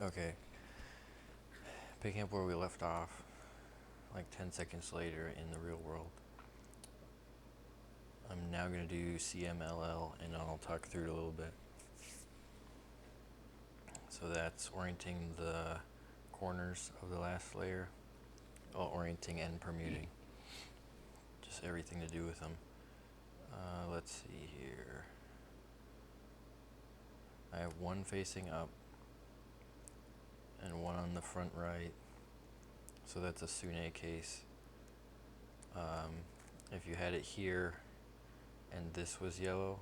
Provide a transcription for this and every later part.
Okay, picking up where we left off, like 10 seconds later in the real world. I'm now going to do CMLL and I'll talk through it a little bit. So that's orienting the corners of the last layer, orienting and permuting. Just everything to do with them. Let's see here. I have one facing up and one on the front right. So that's a Sune case. If you had it here and this was yellow,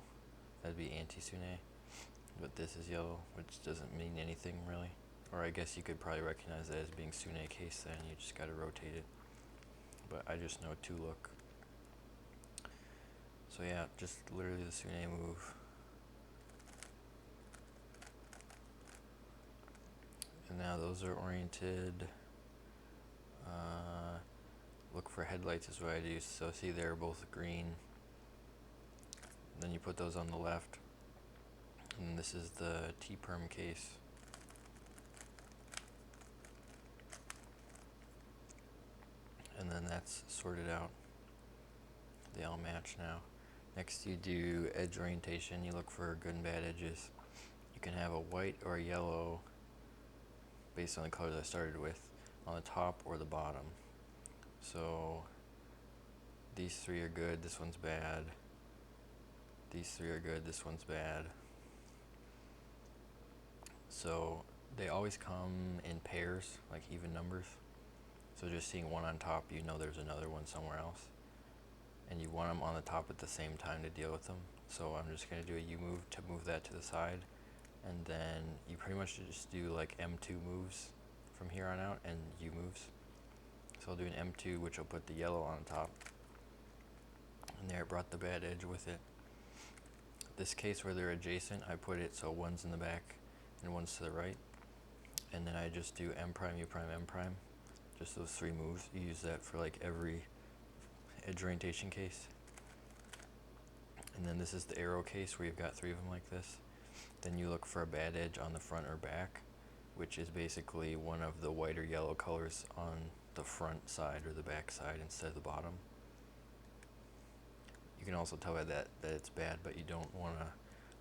that'd be anti-Sune. But this is yellow, which doesn't mean anything really. Or I guess you could probably recognize that as being Sune case then, you just gotta rotate it. But I just know to look. So yeah, just literally the Sune move. And now those are oriented. Look for headlights is what I do. So see they're both green. Then you put those on the left. And this is the T-perm case. And then that's sorted out. They all match now. Next you do edge orientation. You look for good and bad edges. You can have a white or a yellow based on the colors I started with on the top or the bottom. So these three are good, this one's bad. These three are good, this one's bad. So they always come in pairs, like even numbers. So just seeing one on top, you know there's another one somewhere else. And you want them on the top at the same time to deal with them. So I'm just going to do a U move to move that to the side. And then you pretty much just do like M2 moves from here on out and U moves. So I'll do an M2, which will put the yellow on top. And there it brought the bad edge with it. This case where they're adjacent, I put it so one's in the back and one's to the right. And then I just do M prime, U prime, M prime. Just those three moves. You use that for like every edge orientation case. And then this is the arrow case where you've got three of them like this. Then you look for a bad edge on the front or back, which is basically one of the white or yellow colors on the front side or the back side instead of the bottom. You can also tell by that it's bad, but you don't want to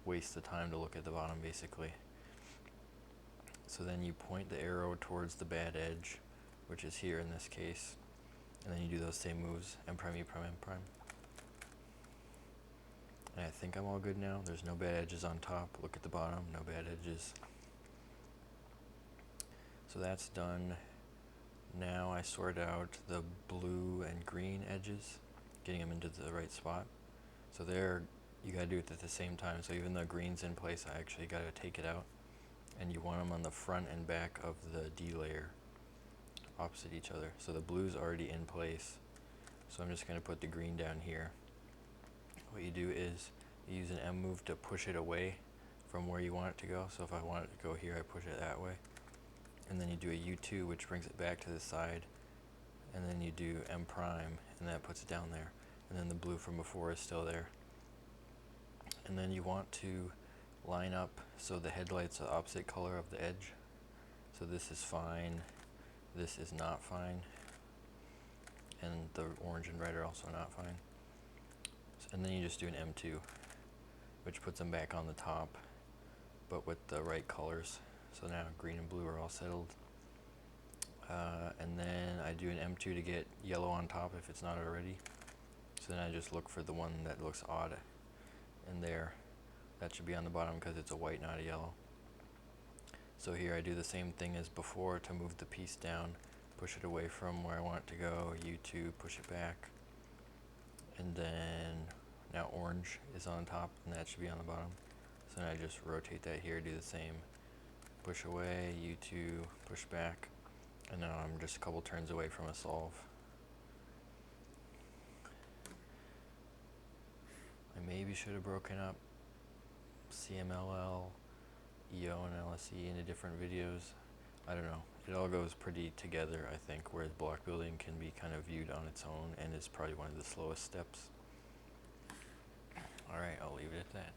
waste the time to look at the bottom basically. So then you point the arrow towards the bad edge, which is here in this case, and then you do those same moves, M prime, U prime, M prime. And I think I'm all good now. There's no bad edges on top. Look at the bottom, no bad edges. So that's done. Now I sort out the blue and green edges, getting them into the right spot. So there, you gotta do it at the same time. So even though green's in place, I actually gotta take it out. And you want them on the front and back of the D layer, opposite each other. So the blue's already in place. So I'm just gonna put the green down here. What you do is you use an M move to push it away from where you want it to go. So if I want it to go here, I push it that way. And then you do a U2, which brings it back to the side. And then you do M prime, and that puts it down there. And then the blue from before is still there. And then you want to line up so the headlights are the opposite color of the edge. So this is fine, this is not fine, and the orange and red are also not fine. And then you just do an M2, which puts them back on the top, but with the right colors. So now green and blue are all settled. And then I do an M2 to get yellow on top if it's not already. So then I just look for the one that looks odd in there. That should be on the bottom because it's a white, not a yellow. So here I do the same thing as before to move the piece down, push it away from where I want it to go, U2, push it back. And then now orange is on top and that should be on the bottom. So then I just rotate that here, do the same. Push away, U2, push back. And now I'm just a couple turns away from a solve. I maybe should have broken up CMLL, EO, and LSE into different videos. I don't know. It all goes pretty together, I think, whereas block building can be kind of viewed on its own and is probably one of the slowest steps. Alright, I'll leave it at that.